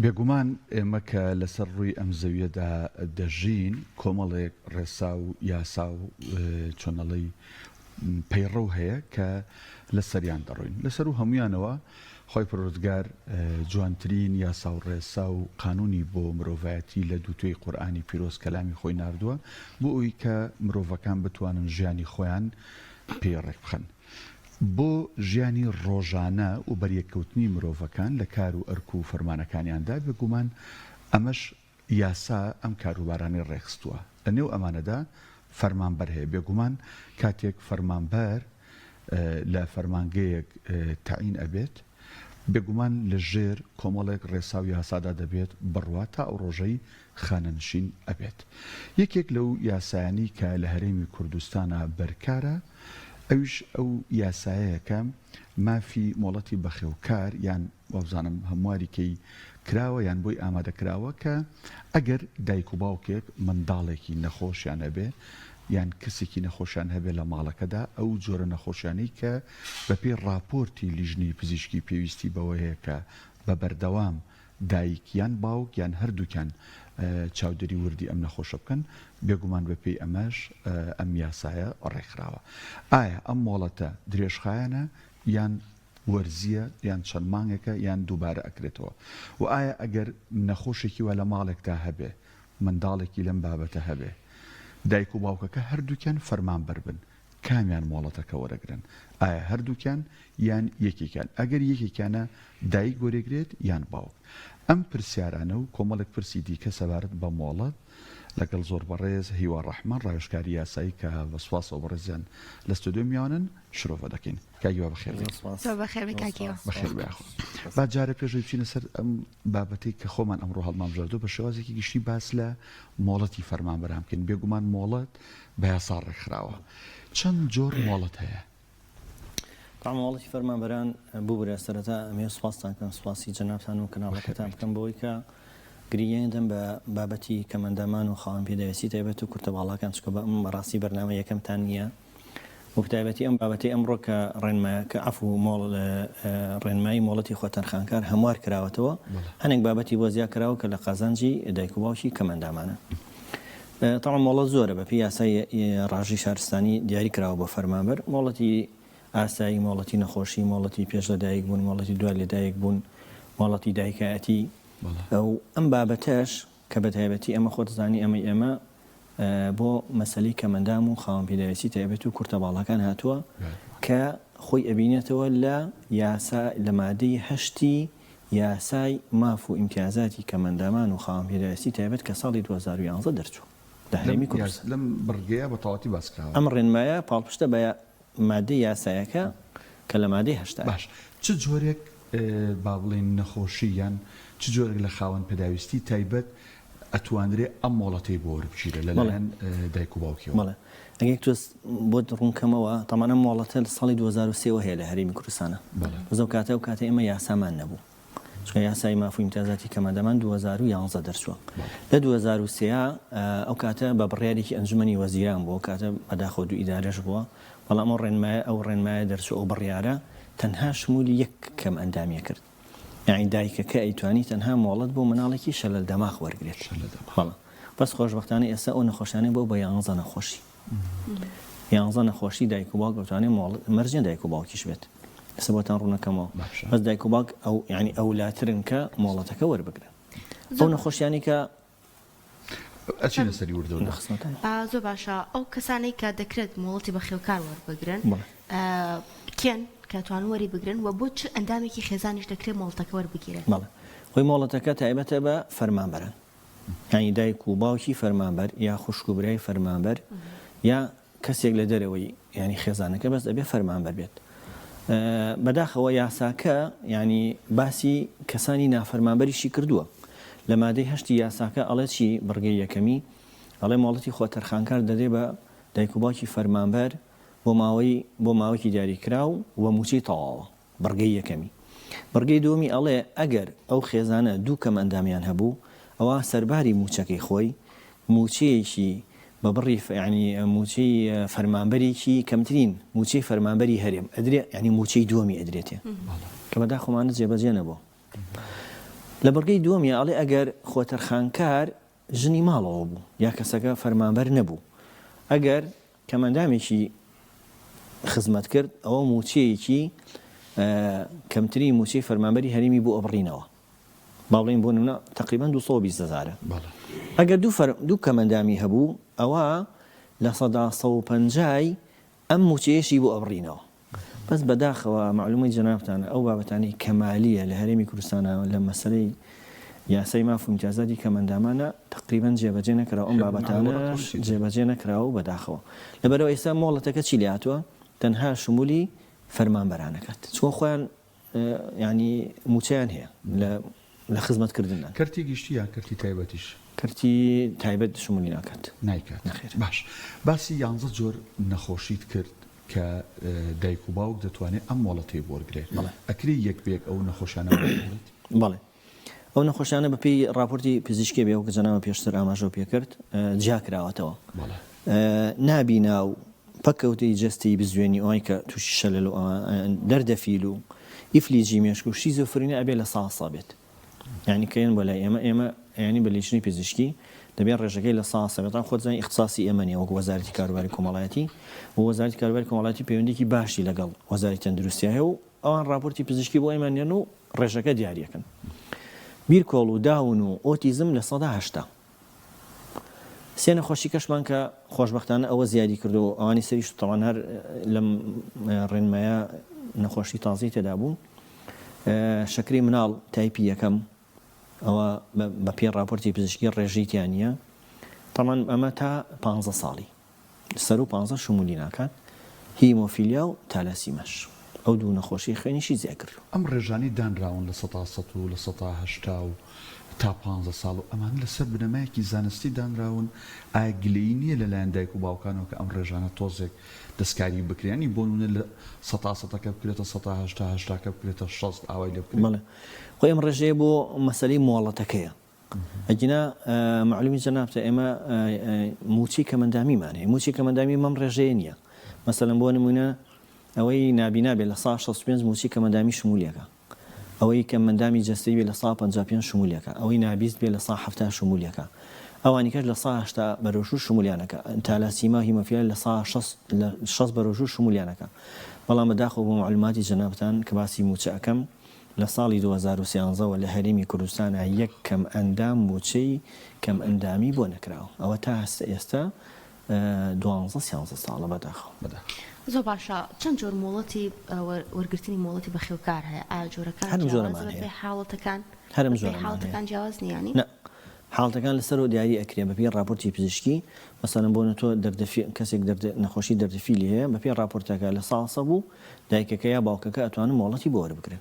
بێگومان ئێمە کە لەسەر ڕووی ئەم زەویەدا دەژین کۆمەڵێک ڕێسا و یاسا و چۆنەڵی پەیڕە هەیە کە لە سەریان دەڕۆین لەسەر و هەمویانەوە خۆی پەروەردگار جوانترین یاسا و ڕێسا و قانونی بۆ مرۆڤایەتی لە دووتوی قورئانی پیرۆز کەلامی خۆی ناردووە بۆ ئەوی کە مرۆڤەکان بتوانن ژیانی خۆیان پێڕێک بخەن بۆ ژیانی ڕۆژانە و بەریەکەوتنی مرۆڤەکان لە کار و ئەرک و فەرمانەکانیاندا بێگومان ئەمەش یاسا ئەم کاروبارانی ڕێخستووە لە نێو ئەمانەدا فەرمانبەر هەیە بێگومان کاتێک فەرمانبەر لە فەرمانگەیەک تەعین ئەبێت بێگومان لە ژێر کۆمەڵێک ڕێسا و یاسادا دەبێت بڕوا تا ئەو ڕۆژەی خانەنشین ئەبێت یەکێک لەو یاسایانی کە لە هەرێمی کوردستانە بەرکارە ئەویش ئەو یاسایەکە مافی مۆڵەتی بەخێوکار یان وابزانم هەمواریکەی کراوە یان بۆی ئامادەکراوە کە ئەگەر دایک و باوکێک منداڵێکی نەخۆشیان هەبێ یان کەسێکی نەخۆشیان هەبێ لە ماڵەکەدا ئەو جۆرە نەخۆشیانەی کە بەپێی راپۆرتی لیژنی پزیشکی پێویستی بەوە هەیە کە بە بەردەوام دایک یان باوک یان هەردووکیان چاودێری وردی ئەم نەخۆشە بکەن بێگومان بەپێی ئەمەش ئەم یاسایە ڕێکخراوە ئایا ئەم مۆڵەتە درێژخایەنە یان وەرزیە یان چەند مانگێکە یان دووبارە ئەکرێتەوە و ئایا ئەگەر نەخۆشێکی وە لە ماڵێکدا هەبێ منداڵێکی لەم بابەتە هەبێ دایک و باوکەکە هەردووکیان فەرمانبەر بن کامیان مۆڵەتەکە وەرەگرن ئایا هەردووکیان یان یەکێکیان ئەگەر یەکێکیانە دایک وەرەگرێت یان باوک ئەم پرسیارانە و کۆمەڵێک پرسی دیکە سەبارەت بە مۆڵەت لەگەڵ زۆر بەڕێز هیوا ڕەحمان ڕایشکاری یاسایی کە بەسواسەوە بەڕێزیان لە ستودیۆ میوانن شرۆڤە دەکەین کاگیوا بەخێر بەخێر بیاخۆ با جارە پێشەوەی بچینە سەر ئەم بابەتەی کە خۆمان ئەمڕۆ هەڵمامژاردووە بە شێوازێکی گشتی باس لە مۆڵەتی فەرمانبەران بکەین بێگومان مۆڵەت بە یاسا ڕێکخراوە چەند جۆر مۆڵەت هەیە مۆڵەتی فەرمانبەران بوو برە سەرەتا ئەمێ سوپاسان کەم سوپاسی جەنابتان و کەناڵەکەتان بکەم بۆی کە گریێدەم بە بابەتی کەمەندەمان و خاوەن پێدەویستی تایبەت و کورتە باڵاکان چکە بە ئەم ڕاستی بەرنامە یەکەمتان نییە و تایبەتی ئەم بابەتی ئەمڕۆ کە ڕێنمایە کە ئەفو مۆڵ ڕێنمایی مۆڵەتی خۆتەرخانکار هەموار کراوەتەوە هەنێک بابەتی بۆ زیاد کراوە کە لە قازانجی دایک و باوکی کەمەندامانە تاوان مۆڵەت زۆرە بە پێی یاسای ڕاژی شارستانی دیاری کراوە بۆ فەرمانبەر مۆڵەتی ئاسایی مۆڵەتی نەخۆشی مۆڵەتی پێش لە دایک بوون مۆڵەتی دوای لە دایک بوون مۆڵەتی دایکایەتی ئەو ئەم بابەتەش کە بە تایبەتی ئەمە خۆت زانی ئێمە بۆ مەسەلەی کەمەندام و خاوەن پێدەویستی تایبەت و کورتە باڵەکان هاتووە کە خۆی ئەبینێتەوە لە یاسا لە مادەی هەشتی یاسای ماف و ئیمتیازاتی کەمەندامان و خاوەن پێدەویستی تایبەت کە ساڵی 2011 دەرچوو لە هەرێمی کوردستان لەم بڕگەیە بە تەواوەتی باسکراوە ئەم ڕێنمایە پاڵپشتە بە مادەی یاسایەکە کە لە مادەی هەشتا باش چ جۆرێک با بڵێن نەخۆشی یان چ جۆرێک لە خاوەن پێداویستی تایبەت ئەتوانرێ ئەم مۆڵەتەی بۆ وەربگیرە لەلایەن دایک و باوکیەوە ئەگەر توێست بۆ ڕوونکەمەوە تەمانە مۆڵەتە لە ساڵی 2023 هەیە لە هەرێمی کوردستانە بەزەو کاتە و کاتە ئێمە یاسامان نەبوو چکە یاسای مافو ئیمتیازاتی کەمەندەمان 2011 دەرچووە لە 2023 ئەو کاتە بە بڕیارێکی ئەنجومەنی وەزیران بووە کاتە بەداخۆ دوو ئیدارەش بووە بەڵام ئەو ڕێنمایە دەرچوو ئەو بڕیارە تەنها شمولی یەک کەم ئەندامیە کرد یعنی دایکەکە ئەیتوانی تەنها مۆڵەت بۆ مناڵێکی شەلە لە دەماغ وەرگێت بەس خۆشبەختانە ئێستا ئەو نەخۆشانەی بۆ بە 11 نەخۆشی 11 نەخۆشی دایک و باوک دەتوانێت مەرجێ دایک و باوکیش بێت ئێستا بۆتان ڕوونەکەمەوە بەس دایک و باوک ئەو یعنی ئەولاترن کە مۆڵەتەکە وەربگرن ئەو نەخۆشیانی کە ئەچینە سەری وردەوە زۆر باشە ئەو کەسانەی کە دەکرێت مۆڵەتی بەخێوکار وەربگرن کێن کاتوان وەری بگرن و بۆ چ ئەندامێکی خێزانیش دەکرێت مۆڵەتەکە وەربگیرێت خۆی مۆڵەتەکە تایبەتە بە فەرمانبەران یعنی دایک و باوکی فەرمانبەر یا خوشک و برای فەرمانبەر یا کەسێک لە دەرەوەی ینی خێزانەکە بەس دەبێت فەرمانبەر بێت بەداخەوە یاساکە ینی باسی کەسانی نافەرمانبەریشی کردووە لە مادەی هەشتی یاساکە ئەڵێ چی بڕگەی یەکەمی ئەڵێ مۆڵەتی خۆتەرخانکار دەدێ بە دایک و باوکی فەرمانبەر بۆ ماوەیەکی دیاریکراو و موچەی تەواوە بڕگەی یەکەمی بڕگەی دووەمی ئەڵێ ئەگەر ئەو خێزانە دوو کەم ئەندامیان هەبوو ئەوە سەرباری موچەکەی خۆی موچەیەکی بە بڕی ینی موچەی فەرمانبەرێکی کەمترین موچەی فەرمانبەری هەرێم ئەدرێ ینی موچەی دووەمی ئەدرێتێ کە بەداخۆمانە جێبەجێ نەبووە لە بەرگەی دووەمی ئەڵێ ئەگەر خۆتەرخانکار ژنی ماڵەوە بوو یا کەسەکە فەرمانبەر نەبوو ئەگەر کەمەندامێکی خزمەت کرد ئەوە موچەیەکی کەمتری موچەی فەرمانبەری هەرێمی بۆ ئەبڕینەوە باڵێن بۆ نمونە تقریبا 220,000 ئەگەر دوو کەمەندامی هەبوو ئەوە لە 150 ئەم موچەیەشی بۆ ئەبڕینەوە بەس بەداخەوە معلومەی جەنابتانە ئەو بابەتانی کەمالیە لە هەرێمی کوردستانە لە مەسەلەی یاسای ماف و امتیازاتی کەمەندامانە تقریبا جێبەجێ نەکراوە ئەم بابەتانە جێبەجێ نەکراوە بەداخەوە لەبەرەوە ئێستا مۆڵەتەکە چی لێ هاتووە تەنها شمولی فەرمانبەرانەکەت چۆن خۆیان ینی موچیان هەیە لە خزمەتکردنان کەرتی گشتی یا کەرتی تایبەتیش کەرتی تایبەت شمولی ناکات نایکات باش باسی 11 جۆر نەخۆشیت کرد کە دایک و باوک دەتوانێت ئەم مۆڵەتەی بۆرگێت ئەکری یەک بێک ئەو نەخۆشانە بەڵێ ئەو نەخۆشانە بەپێی راپۆرتی پزیشکی بێ کە جەناوە پێشتر ئاماژە پێکرد جیاکراوەتەوە نابینا و پەکەوتەی جەستی بزوێنی ئەوەی کە تووشی شەلل و دەردەفیل و ئیفلیجی مێشک و شیزۆفرینە ئەبێ لە ساسا بێت یعنی کەیان بۆ لای ئێمە ینی بە لیژنەی پزیشکی دەبێت ڕێژەکەی لە ساسا بێت خۆ زانانی اختصاسی ئێمەنیە وەکو وەزارەتی کاروباری کۆمەڵایەتی و وەزارەتی کاروباری کۆمەڵایەتی پەیوەندێکی باشی لەگەڵ وەزارەتی تەندروستی هەیە و ئەوان راپۆرتی پزیشکی بۆ ئێمەنێن و ڕێژەکە دیاریەکەن بیرکۆڵ و داون و ئۆتیزم لە 180 سێ نەخۆشی کەشمان کە خۆشبەختانە ئەوە زیادی کردو و ئەوانی سەریش تەوان هەر لەم ڕێنمایە نەخۆشی تازی تێدا بوو شەکری مناڵ تایپی یەکەم ئەوە بە پێ راپۆرتی پزیشکی ڕێژەیتیانە تەمان ئەمە تا 15 ساڵی سەر و 15 شمولی ناکات هیمۆفیلیا و تالاسیمەش ئەو دوو نەخۆشی خوێنیشی زیاد کرد ئەم ڕێژانی دانراون لە 100 و لە 180 تا 15 ساڵ و ئەمان لەسەر بنەمایەکی زانستی دانراون ئاگلەی نییە لەلایەن دایک و باوکانەوە کە ئەم ڕێژانە تۆزێک دەستکاری بکرێنی بۆ نمونە لە 100کە بکرێتە 180کە بکرێتە 60 ئاوای لێ بکرێت بەڵێ خۆی ئەم ڕێژەیە بۆ مەسەلەی مۆڵەتەکەیە ئەجینا معلومی جەنابتە ئێمە موچی کەمەندامیمان هەیە موچی کەمەندامی مەم ڕێژەیە نییە مەسەلەن بۆ نمونە ئەوەی نابینا بێت لە 165 موچی کەمەندامی شمولیەکە ئەوەی کەمەندامی جەستەی بێت لە 155 شمولیەکە ئەوەی نابیست بێت لە 170 شمولیەکە ئەوانی کەش لە 180 بەرەوشوو شمولیانەکە تالاسیما هیمۆفیلیا لە 160 بەرەوشوو شمولیانەکە بەڵام بەداخەوە بۆ معلوماتی جەنابتان کە باسی موچە ئەەکەم لە ساڵی 2013 لە هەرێمی کوردستانە یەک کەم ئەندام موچەی کەم ئەندامی بۆ نەکراوە ئەوە تا ئێستا 12 ساڵە بەداخەوە زۆر باشە چەند جۆر مۆڵەتی وەرگرتنی مۆڵەتی بەخێوکار هەیە ئایا جۆرەکان حاڵەتەکان جیاواز نیانی حاڵەتەکان لەسەر و دیاری ئەکرێ بەپێی راپۆرتی پزیشکی مەسەلەن بۆ تۆ کەسێک نەخۆشی دەردەفیلی هەیە بەپێی راپۆرتەکە لە ساسە بوو دایکەکە یا باوکەکە ئەتوانن مۆڵەتی بۆ وەربگرن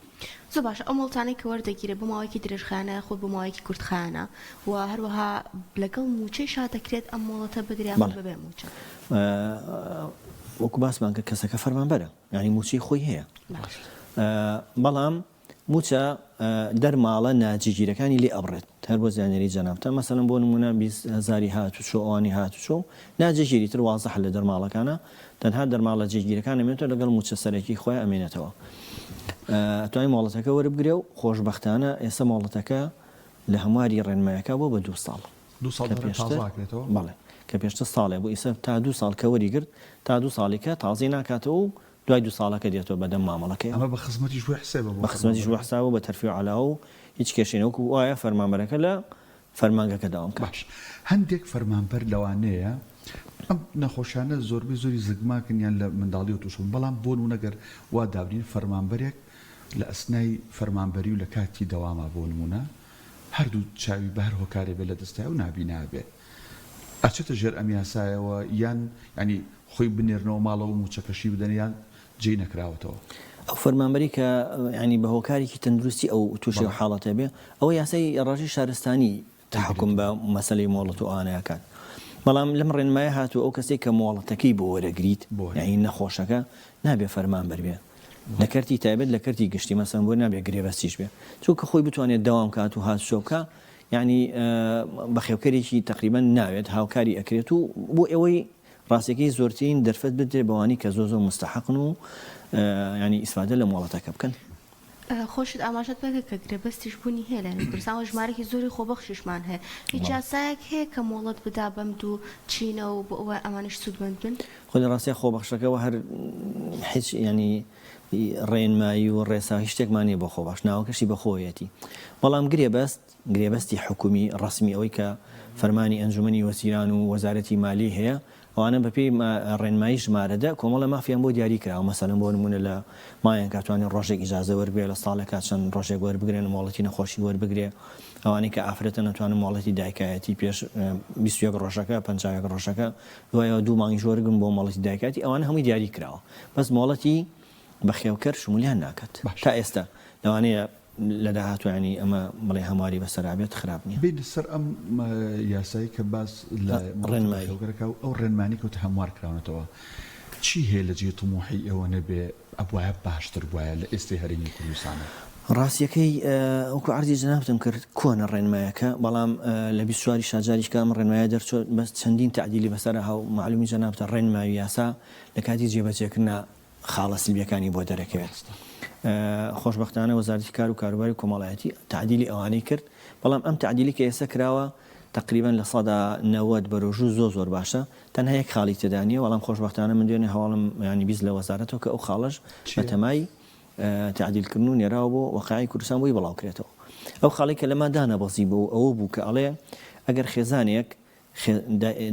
زۆر باشە ئەو مۆڵتانەی کە وەردەگیرێت بۆ ماوەیەکی درێژخانە خۆ بۆ ماوەیەکی کورتخانە و هەروەها لەگەڵ موچەی شا دەکرێت ئەم مۆڵەتە بگرێت بەبێ موچە وەکو باسمان کە کەسەکە فەرمانبەرە ینی موچەی خۆی هەیە بەڵام موچە دەرماڵە ناجیگیرەکانی لێ ئەبڕێت هەر بۆ زیانێری جەنابتە مەسەلەن بۆ نمونە 20,000 هاتوچۆ ئەوانی هاتوچۆ ناجێگیری تر وازەح لە دەرماڵەکانە تەنها دەرماڵە جێگیرەکان ئەمێنێتەوە لەگەڵ موچە سەرەکی خۆی ئەمێنێتەوە توانای مۆڵەتەکە وەربگرێ و خۆشبەختانە ئێستا مۆڵەتەکە لە هەمواری ڕێنمایەکە بۆ بە 2 ساڵ بەڵێ کە پێشتر ساڵێ بۆ ئیسە تا 2 ساڵ کە وەری گرت تا 2 ساڵێکە تازی ناکاتەوە و دوای 2 ساڵەکە دێتەوە بەدەم مامەڵەکەی ئەمە بە خزمەتی ژوە حسابە بە خزمەتی ژوە حسابە بە تەرفیع عەلاوە و هیچ کێشێنەوەکو وایە فەرمانبەرەکە لە فەرمانگەکە داوام باش هەندێک فەرمانبەر لەوانەیە ئەم نەخۆشانە زۆربەی زۆری زگماکەنیان لە منداڵی و تووشم بەڵام بۆ نەگەر وا دابرین فەرمانبەرێک لە ئەسنای فەرمانبەری و لە کاتی دەوامە بۆ نمونە هەردوو چاوی بە هەر هۆکارێ بێ لە دەستای و نابینابێ ئەچێتە ژێر ئەم یاسایەوە یان ینی خۆی بنێرنەوە ماڵەوە موچەکەشی بدەنیان جێ نەکراوەتەوە ئەو فەرمانبەری کە ینی بە هۆکارێکی تەندروستی ئەو تووشی حاڵەتە بێ ئەوە یاسای ڕژی شارستانی تحکم بە مەسەلەی مۆڵەت و ئانەیەکان بەڵام لەم ڕێنمایە هاتووە ئەو کەسێک کە مۆڵەتەکەی بۆ وەرەگریت یعنی نەخۆشەکە نابێ فەرمانبەر بێ لە کەرتی تایبەت لە کەرتی گشتی مەسەن بۆ نابێ گرێبەستیش بێ چونکە خۆی بتوانێت دەوام کات و هاتوچۆ بکە یعنی بەخێوکەرێکی تقریبا ناوێت هاوکاری ئەکرێت و بۆ ئەوەی ڕاستەکەی زۆرترین دەرفەت بدرێ بەوانی کە زۆ مستحقن و ینی ئیسفادە لە مۆڵەتەکە بکەن خۆشت ئاماژەت بەکە کە گرێبەستیش بوونی هەیە لە کوردستان ژمارەی زۆری خۆبەخشیشمان هەیە هیچ یاسایەک هەیە کە مۆڵەت بدا بەم دوو چینە و بۆ ئەوە ئەمانش سوودمەند بن خۆی ڕاستی خۆبەخشەکەەوە هەر هیچ ینی ڕێنمایی و ڕێسا شتێکمانی بۆ خۆبەخش ناوەکەشی بەخۆیەتی بەڵام گرێبەستی حکومی ڕسمی ئەوەی کە فەرمانی ئەنجومەنی وەزیران و وەزارەتی مالی هەیە ئەوانە بەپێی ڕێنمایی ژمارەدا کۆمەڵە مافیان بۆ دیاری کراوە مەسەلەن بۆ نمونە لە مایان کاتوانین ڕۆژێک ئیجازە وەربگرێت لە ساڵێکات چەند ڕۆژێک وەربگرێن مۆڵەتی نەخۆشی وەربگرێ ئەوانەی کە ئافرەتە نەتوانن مۆڵەتی دایکایەتی پێش 21 ڕۆژەکە 50 ڕۆژەکە دوایەوە 2 مانگی وەرگن بۆ مۆڵەتی دایکاتی ئەوانە هەمووی دیاری کراوە بەس مۆڵەتی بەخێوکەر شمولیان ناکات تا ئێستا لەوانەیە لە داهاتوانی ئەمە بڵێ هەمواری بەسەرابێت خراپ نییە بین سەر ئەم یاسایی کە باس لە ڕێنماییەکە ئەو ڕێنمانی کەوت هەموار کراونەتەوە چی هەیە لە جێ تموحی ئەوە نەبێ ئەبواە باشتر بواە لە ئێستی هەرێمی کوردستانە ڕاستیەکەی وەکو عەرزی جەنابتم کرد کۆنە ڕێنمایەکە بەڵام لە 24 شاجاریشکە ئەم ڕێنمایە دەرچۆت بەس چەندین تعدیلی بەسەر هاو معلومی جەنابتە ڕێنماوی یاسا لە کاتی جێبەجێکردنا خاڵە سلبیەکانی بۆ دەرەکەوێت خۆشبەختانە وەزارەتی کار و کاروباری کۆمەڵایەتی تعدیلی ئەوانەی کرد بەڵام ئەم تعدیلی کە ئێستا کراوە تقریبا لە 90 بەرەژوو زۆر باشە تەنها یەک خاڵی تێدانیە بەڵام خۆشبەختانە من دوێنێ هەواڵم ینی بیست لە وەزارەتەوە کە ئەو خاڵش بە تەمای تعدیلکردن و نێراوە بۆ وەقایعی کوردستان بۆی بڵاوکرێتەوە ئەو خاڵی کە لەما دانەبەزی بوو ئەوە بوو کە ئەڵێ ئەگەر خێزانێک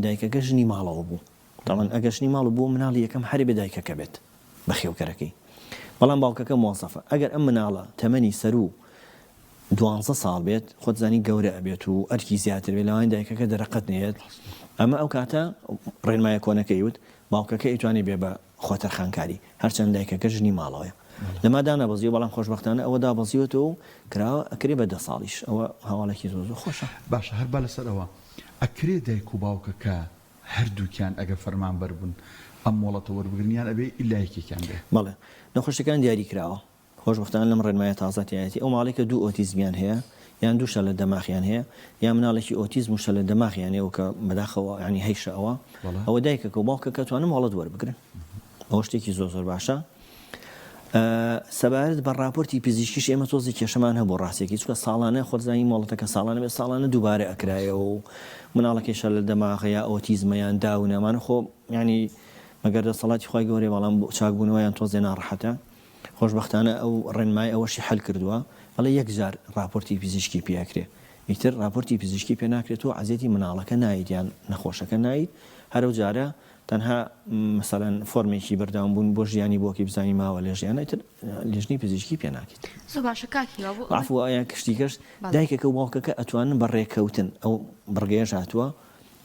دایکەکە ژنی ماڵەوە بوو تاڵەن ئەگەر ژنی ماڵ بوو مناڵی یەکەم هەری بە دایکەکە بێت بە خێوکەرەکەی بەڵام باوکەکە مۆسەفە ئەگەر ئەم مناڵە تەمەنی سەر و 12 ساڵ بێت خۆتزانی گەورە ئەبێت و ئەرکی زیاتر بێت لەوانی دایکەکە دەرەقەت نێت ئەمە ئەو کاتە ڕێنمایە کۆنەکەی وت باوکەکە ئیتوانی بێ بە خۆتەرخانکاری هەرچەند دایکەکە ژنی ماڵەوەیە لەما دانەبەزیوە بەڵام خۆشبەختانە ئەوە دابەزیوەتەوە و کراوە ئەکرێ بە 10 ساڵیش ئەوە هەواڵێکی زۆر خۆشە باشە هەر با لەسەرەوە ئەکرێ دایک و باوکەکە هەردووکیان ئەگە فەرمانبەر بوون ئەم مۆڵەتە وەربگرنیان ئەبێ ئیلایەکێکیان بێ بەڵێ نەخۆشەکان دیاری کراوە خۆشبەختانە لەم ڕێنمایە تازەتیایەتی ئەو ماڵێکە 2 ئۆتیزمیان هەیە یان 2 شەلە دەماغیان هەیە یا مناڵێکی ئۆتیزم و شەلە دەماغیان هەیە و کە بەداخەوە ینی هەیشە ئەوە دایکەکە و باوکەکە توانن مۆڵەت وەربگرن ئەوە شتێکی زۆر باشە سەبارەت بە راپۆرتی پزیشکیش ئێمە تۆزی کێشەمان هەبوو ڕاستێکی چونکە ساڵانە خۆزانی مۆڵەتەکە ساڵانە بێت ساڵانە دووبارە ئەکرایەوە و مناڵەکەی شەلە دەماغ یا ئۆتیزمەیان داونەمان خۆ ینی مەگەر دەسەڵاتی خۆی گەورەی بەڵام چاکبوونەوەیان تۆزێ ناڕەحەتە خۆشبەختانە ئەو ڕێنمای ئەوەشی حل کردووە بەڵێ یەک جار راپۆرتی پزیشکی پێکرێ ئیتر راپۆرتی پزیشکی پێ ناکرێتەوە عەزیەتی مناڵەکە نایت یان نەخۆشەکە نایت هەرو جارە تەنها مەسەلەن فۆرمێکی بەردەوام بوون بۆ ژیانی بۆکی بزانی ماوە لە ژیانە ئیتر لێژنی پزیشکی پێ ناکەیت زۆر باشە کاکیەوە بۆ عەفو ئایا کشتیکەش دایکەکە و باوکەکە ئەتوانن بەڕێکەوتن ئەو بڕگەیەش هاتووە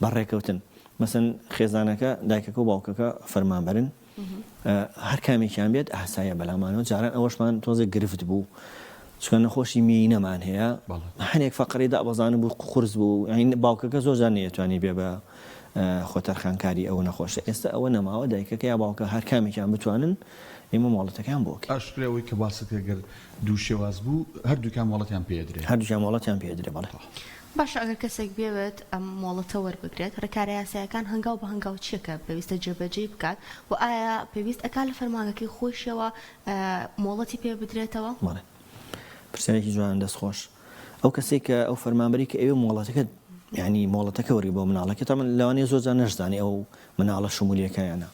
بەڕێکەوتن مەسەن خێزانەکە دایکەکە و باوکەکە فەرمانبەرن هەر کامێکیان بێت ئاسایە بەلامانەوە جاران ئەوەشمان تۆزێک گرفت بوو چکە نەخۆشی مینەمان هەیە هەنێک فەقەری دابەزانە بوو قورس بوو یعنی باوکەکە زۆر جار نەیەتوانی بێ بە خۆتەرخانکاری ئەوە نەخۆشە ئێستا ئەوە نەماوە دایکەکە یا باوکە هەر کامێکیان بتوانن ئێمە مۆڵەتەکان بۆکە ئاشکرەوەی کە باسەکەگەر دوو شێواز بوو هەردووکان مۆڵەتیان پێدرێت هەردووکیان مۆڵەتیان پێدرێ بەڵێ باشە ئەگەر کەسێک بێوێت ئەم مۆڵەتە وەربگرێت ڕێکارە یاسایەکان هەنگاو بە هەنگاو چیەکە پێویستە جێبەجێ بکات و ئایا پێویست ئەکا لە فەرمانەکەی خۆشەوە مۆڵەتی پێ بدرێتەوە بەڵێ پرسیارێکی جوان دەستخۆش ئەو کەسێک کە ئەو فەرمانبەری کە ئێوە مۆڵەتەکە ینی مۆڵەتەکە وەری بۆ مناڵەکە تا لەوانەیە زۆر جار نەشزانی ئەو مناڵە شمولیەکەیانە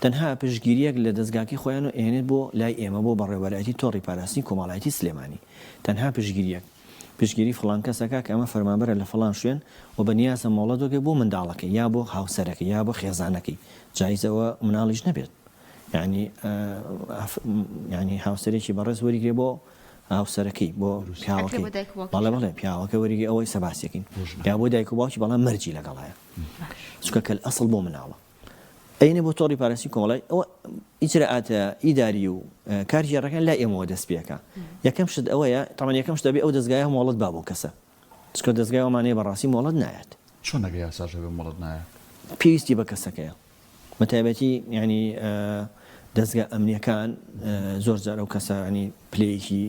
تەنها پشتگیریەک لە دەستگاکەی خۆیان و ئێنێت بۆ لای ئێمە بۆ بەڕێوەبەرایەتی تۆڕی پاراستنی کۆمەڵایەتی سلێمانی تەنها پشتگیری فڵان کەسەکە کە ئەمە فەرمانبەرە لە فڵان شوێن و بەنیازە مۆڵەتەکە بۆ منداڵەکەی یا بۆ هاوسەرەکە یا بۆ خێزانەکەی جایزەوە مناڵیش نەبێت ینی هاوسەرێکی بەڕێز وەریگرێ بۆ هاوسەرەکەی بۆ پیاوەکەی بەڵێ پیاوەکە وەریگی ئەوەی سەباسیەکەین یا بۆ دایک و باوکی بەڵام مەرجی لەگەڵایە چونکە کە ئەسڵ بۆ مناڵە ئەینە بۆ تۆڕی پاراستنی کۆمەڵای ئەوە ئیجرئاتە ئیداری و کارژێڕەکان لا ئێمەوە دەست پێکە یەکەم شت ئەوەیە تەمان یەکەم شت دەبێ ئەو دەستگایە مۆڵەت با بۆ کەسە چکە دەستگایەوەمانەیە بەڕاستی مۆڵەت نایەت چۆن نەگە یاساژە بێ مۆڵەت نایە پێویستی بە کەسەکەیە بەتایبەتی ینی دەستگا ئەمنیەکان زۆر جار ئەو کەسە ینی پلەیەکی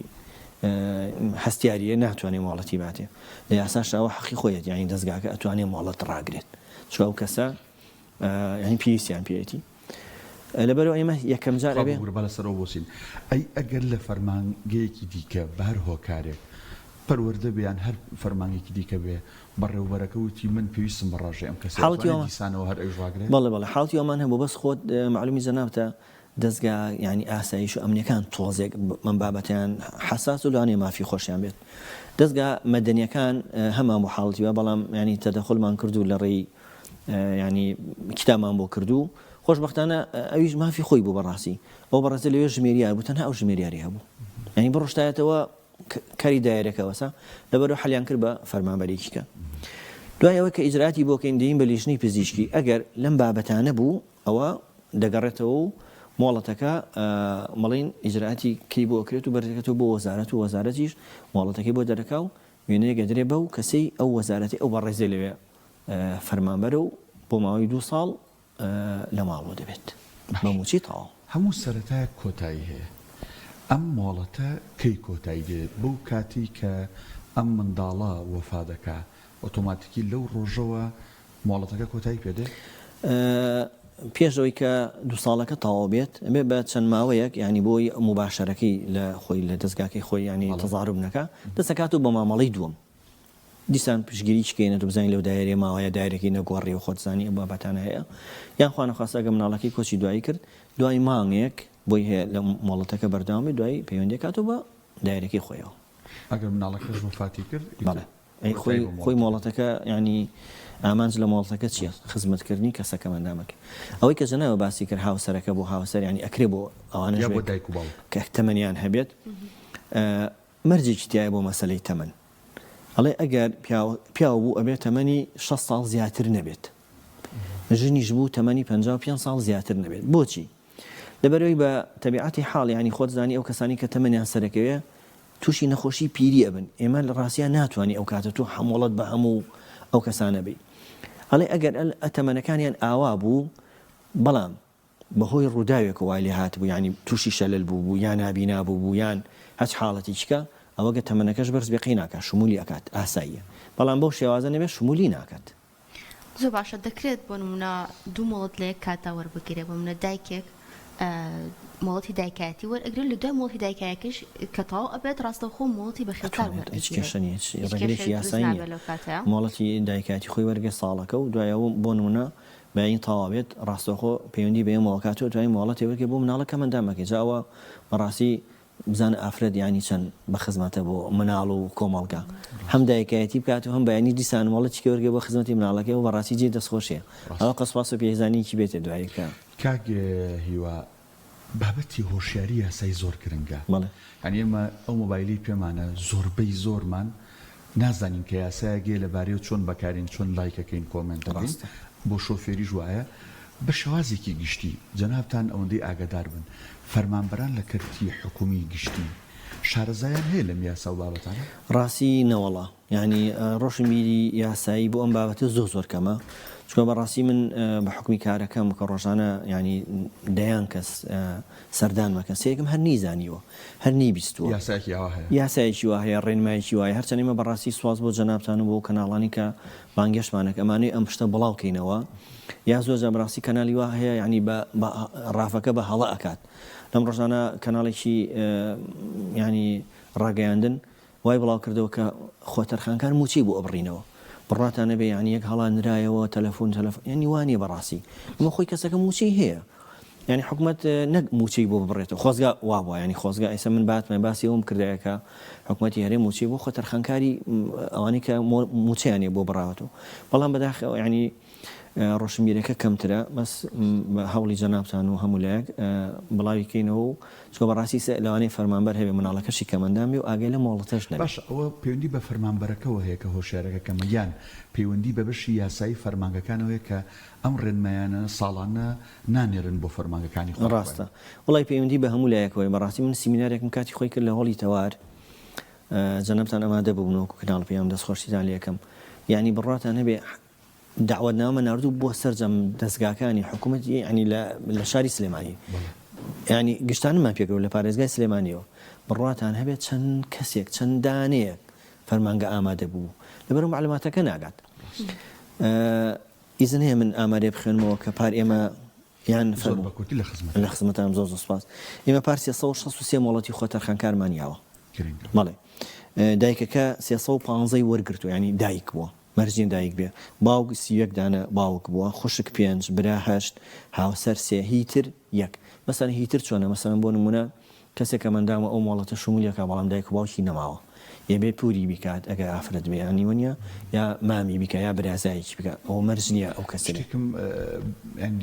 هەستیاریە ناتوانێت مۆڵەتی باتێ لە یاساشەوە حەقی خۆیەت یانی دەستگاکە ئەتوانێت مۆڵەت ڕاگرێت چۆ ئەو کەسە ینی پێویستیان پێێتی لەبەرەوە ئێمە یەکەم جار ئەبێ بە لەسەرەوە بۆسین ئەی ئەگەر لە فەرمانگەیەکی دیکە بەر هۆکارێک پەروەردە بیان هەر فەرمانێکی دیکە بێ بەڕێوبەرەکە وتی من پێویستم بەڕژێ ئەم کەسانەوە هەر ئەژواگرێت بەڵێ حڵاتی ئەومان هەبوو بەس خۆت معلومی جەنابتە دەستگا ینی ئاسایش و ئەمنیەکان تۆزێک من بابەتیان حساس و لەوانەیە مافی خۆشیان بێت دەستگا مەدەنیەکان هەمان بۆ حاڵتیوە بەڵام ینی تەدەخلمان کردو لە ڕێی ینی کتابمان بۆ کردو خۆشبەختانە ئەویش مافی خۆی بوو بەڕاستی ئەو بەڕاستی لەوێ ژمێریار بوو تەنها ئەو ژمێریاری هەبوو ینی بڕۆشتایەتەوە کاری دایرەکەوەسا لەبەرەوە حەلیان کرد بە فەرمانبەرێکیکە دوایەوە کە ئیجراتی بۆکەین دەین بە لیژنەی پزیشکی ئەگەر لەم بابەتانە بوو ئەوە دەگەڕێتەوە و مۆڵەتەکە مەڵین ئیجراتی کەی بۆ ئەکرێت و بەردەکەێتەوە بۆ وەزارەت و وەزارەتیش مۆڵەتەکەی بۆ دەرەکا و وێنەیەکە درێ بە و کەسەی ئەو وەزارەتی ئەو بەڕێزێ لەوێ فەرمانبەرە و بۆ ماوەی 2 ساڵ لە ماڵەوە دەبێت بەموچی تاوا هەموو سەرەتایە کۆتایی هەیە ئەم مۆڵەتە کەی کۆتایی دێت بەو کاتی کە ئەم منداڵە وەفا دەکا ئۆتۆماتیکی لەو ڕۆژەوە مۆڵەتەکە کۆتایی پێدێت پێشەوەی کە 2 ساڵەکە تاوا بێت ئەبێ بە چەند ماوەیەک ینی بۆی مباشەرەکەی لە خۆی لە دەستگاکەی خۆی ینی تەزارب نەکە دەسەکات و بە مامەڵەی دووەم دیسان پشگیری چکەینە بزانین لەو دایرێ ماوەیە دایرەکەی نەگۆڕی و خۆتزانی ئەو بابەتانە هەیە یان خوانە خواستەگە مناڵەکەی کۆچی دوایی کرد دوای مانگێک بۆی هەیە لە مۆڵەتەکە بەرداوامی دوای پەیوەندی کاتەوە بە دایرەکەی خۆیەوە ئەگەر مناڵەکەش وفاتی کرد خۆی مۆڵەتەکە ینی ئامانج لە مۆڵەتەکە چییە خزمەتکردنی کەسەکە مەندامەکە ئەوەی کە جەنەوە باسی کرد هاوسەرەکە بۆ هاوسەر ینی ئەکرێ بۆ ئەوانە بۆ دایک و باوک کە تەمەنیان هەبێت مەرجێکی تایە بۆ مەسەلەی تەمەن ئەڵێ ئەگەر پیاو بوو ئەبێت تەمەنی 6 ساڵ زیاتر نەبێت ژنیش بوو تەمەنی 55 ساڵ زیاتر نەبێت بۆچی لەبەرەوەی بە تەبیعەتی حاڵ ینی خۆت زانی ئەو کەسانی کە تەمەنیان سەرەکەوێ تووشی نەخۆشی پیری ئەبن ئێمە لە ڕاستیان ناتوانانی ئەو کاتە تو هەموڵەت بە هەموو ئەو کەسانە بی ئەڵێ ئەگەر ئەتەمەنەکانیان ئاوا بوو بەڵام بەهۆی ڕووداوێک وای لێ هات بوو ینی تووشی شەلل بوو یان نابینا بوو یان هەچ حاڵەتی چکە ئەوەگە تەمەنەکەش بەرز بێقی ناکات شمولی ئەکات ئاساییە بەڵام بەو شێوازە نەبێت شمولی ناکات زۆر باشە دەکرێت بۆ نمونە 2 مۆڵەت لە یەک کاتا وەربگیرێ بۆ منە دایکێک مۆڵەتی دایکایەتی وەرئەگرێت لە دوای مۆڵەتی دایکایەکەش کە تاوا ئەبێت ڕاستەوخۆ مۆڵەتی بەخێوکار ڕێگرێکی یاسایی مۆڵەتی دایکاتی خۆی وەرگە ساڵەکە و دوایەوە بۆ نمونە بەین تاوابێت ڕاستەخۆ پەیوەندی بە مۆڵکات و دوای مۆڵەتی وەرگێ بۆ مناڵەکە مندامەکە جاوە بەڕاستی بزانە ئافرەت ینی چەند بە خزمەتە بۆ مناڵ و کۆمەڵگا هەم دایکایەتی بکات و هەم بەیانی دیسان مۆڵەتی وەرگێ بۆ خزمەتی مناڵەکە و بەڕاستی جێ دەستخۆشیە ئەوە قەسپاس و پێزانیکی بێتە دوایەکە کاک هیوا بابەتی هۆشیاری یاسای زۆر گرنگە ئەنی ئێمە ئەو مۆبایلی پێمانە زۆربەی زۆرمان نازانین کە یاسایەگێ لەبارەی چۆن بەکارین چۆن لایکەکەین کۆمنتەکەین بۆ شۆفێری ژوایە بە شێوازێکی گشتی جەنابتان ئەوەندەی ئاگادار بن فەرمانبەران لە کەرتی حکومی گشتی شارەزایان هەیە لەم یاسا و بابەتانە ڕاستی نەوەڵا ینی ڕۆژمیری یاسایی بۆ ئەم بابەتە زۆر کەمە چکە بەڕاستی من بە حکمی کارەکەم کە ڕۆژانە ینی دەیان کەس سەردان مەکەن سێکم هەر نیزانیوە هەر نیبیستوە یاسایکی وا هەیە ڕێنمایکی وایە هەرچەندێمە بەڕاستی سواز بۆ جەنابتان و بۆ کەناڵانی کە بانگەشتمانێک ئەمانەی ئەم پشتە بڵاوکەینەوە یا زۆر بەڕاستی کەنالی وا هەیە ینی بە ڕافەکە بە هەڵە ئەکات لەم ڕۆژانە کەناڵێکی ینی ڕاگەیاندن وای بڵاو کردەوە کە خۆتەرخانەکان موچی بۆ ئەبڕینەوە بڕاتانە بێ ینی یەک هەڵانرایەوە تەلەفۆن ینی وانە بەڕاستی ئەمە خۆی کەسەکە موچی هەیە ینی حکوومەت نەک موچی بۆ ببڕێتەوە خۆزگا وابووە ینی خۆزگا ئێستا من باتمە باسی ئەوم کردایەکە حکوومەتی هەرێ موچی بۆ خۆتەرخانکاری ئەوانەی کە موچیانێ بۆ بڕاوەتەوە بەڵام بەداخەوە ینی ڕۆشنبیرەکە کەمترە بەس هەوڵی جەنابتان و هەمولایەک بڵاویکەینەوە و چکە بەڕاستی لەوانەیە فەرمانبەر هەبێ مناڵەکەشی کەمەندامی و ئاگەی لە مۆڵەتەش نەبێت باش ئەوە پەیوەندی بە فەرمانبەرەکەەوە هەیە کە هۆشیارەکە کەمەیان پەیوەندی بە بەشی یاسایی فەرمانگەکانەوەی کە ئەم ڕێنمایانە ساڵانە نانێرن بۆ فەرمانگەکانی خۆ ڕاستە وڵی پەیوەندی بە هەمولایەکەوەی بەڕاستی من سیمینارێکم کاتی خۆی کرد لە هۆڵی تەوار جەنابتان ئەمادە بوونەوە کەناڵ پێیان دەستخۆشیتان لێکم یعنی بڕاتان هەبێ داوەتنامە ناردوو بۆ سەرجەم دەستگاکانی حکوومەتی ینی لە شاری سلێمانی ینی گشتانمان پێکەوە لە پارێزگای سلێمانیەوە بڕاتان هەبێت چەند کەسێک چەند دانەیەک فەرمانگە ئامادە بوو لەبەرم معلوماتەکە ناگات ئیزن هەیە من ئامارێ بخوێنمەوە کە پار ئێمە یان زۆر فەرموو بەکوتی لە خزمەت لە خزمەتان زۆر سوپاس ئێمە پارسی 163 مۆڵەتی خۆتەرخانکارمانیاوە گرنگە. بەڵێ دایکەکە 315 وەرگرتو ینی دایک بووە مەرجین دایک بێ باوک 31 دانە باوک بووە خوشک 5 برا 8 هاوسەر 3 هیتر 1 مەسەن هیتر چۆنە مەسەن بۆ نمونە کەسێک کە مندامە ئەو مۆڵەتە شمولیەکە بەڵام دایک و باوکی نەماوە یەبێ پوری بیکات ئەگە ئافرەت بێ ئەنیوەنیە یا مامی بیکە یا برازایکی بکە ئەو مەرج نییە ئەو کەسێک شتێکم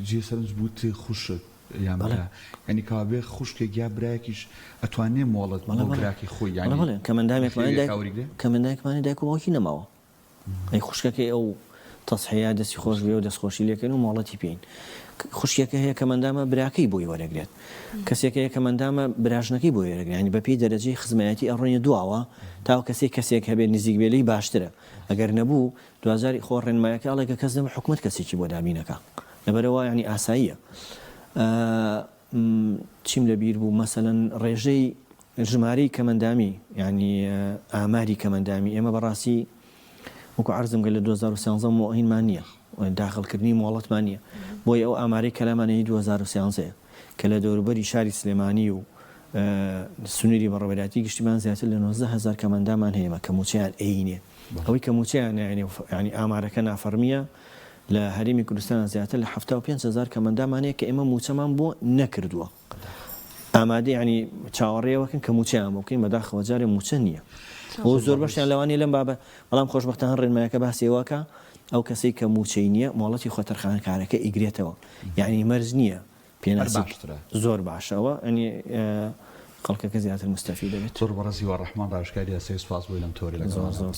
جێ سەرنج بووت خوشک یان ینی کابێ خوشکێک یا برایەکیش ئەتوانێ مۆڵەت براکی خۆی بەڵێ کەمەندایەکمانی دایک و باوکی نەماوە ئەی خوشکەکەی ئەو تەسحەیە دەستی خۆش بێ و دەستخۆشی لێکەن و مۆڵەتی پێین خوشکێکە هەیە کەمەندامە براکەی بۆی وەرەگرێت کەسێک هەیە کەمەندامە براژنەکەی بۆی وەرەگرانی بەپێی دەرەجەی خزمەتی ئەڕۆنیە دواوە تا کەسێک هەبێت نزیک بێ لی باشترە ئەگەر نەبوو دوزاری خۆ ڕێنمایەکە ئەڵێکە کەس دەمە حکومت کەسێکی بۆ دابینەکە لەبەرەوە ینی ئاساییە چیم لەبیر بوو مەسەلەن ڕێژەی ژمارەی کەمەندامی ینی ئاماری کەمەندامی ئێمە بەڕاستی وەکو عەرزم گە لە 2013 مۆهینمان نییە داخڵکردنی مۆڵەتمان نییە بۆی ئەو ئامارەی کەلامانەی 2013 کە لە دەوروبەری شاری سلێمانی و سنووری بەڕێوەبەتی گشتیمان زیاتر لە 19,000 کەمەندامان هەیەمە کە موچیان ئەینێ ئەوەی کە موچیان ینی ئامارەکە نافەرمیە لە هەرێمی کوردستان زیاتر لە 75,000 کەمەندامانەیە کە ئێمە موچەمان بۆ نەکردووە ئامادە ینی چاوەڕێەوەکەن کە موچیان بۆ بکەین بەداخەوە جارێ موچە نییە بۆ زۆر بەشیان لەوانی لەم بابە بەڵام خۆشبەختانە ڕێنمایەکە باسیێوەکە ئەو کەسەی کە موچەی نییە مۆڵەتی خۆتەرخانەکارەکە ئیگرێتەوە یعنی مەرج نییە پێناسی زۆر باشەوە ئەنی خەڵکەکە زیاتر مستەفید دەبێت زۆر بەڕێزی وەڕەحمان ڕاشکاری سپاس بۆی لەم تۆری لەگەڵ زۆر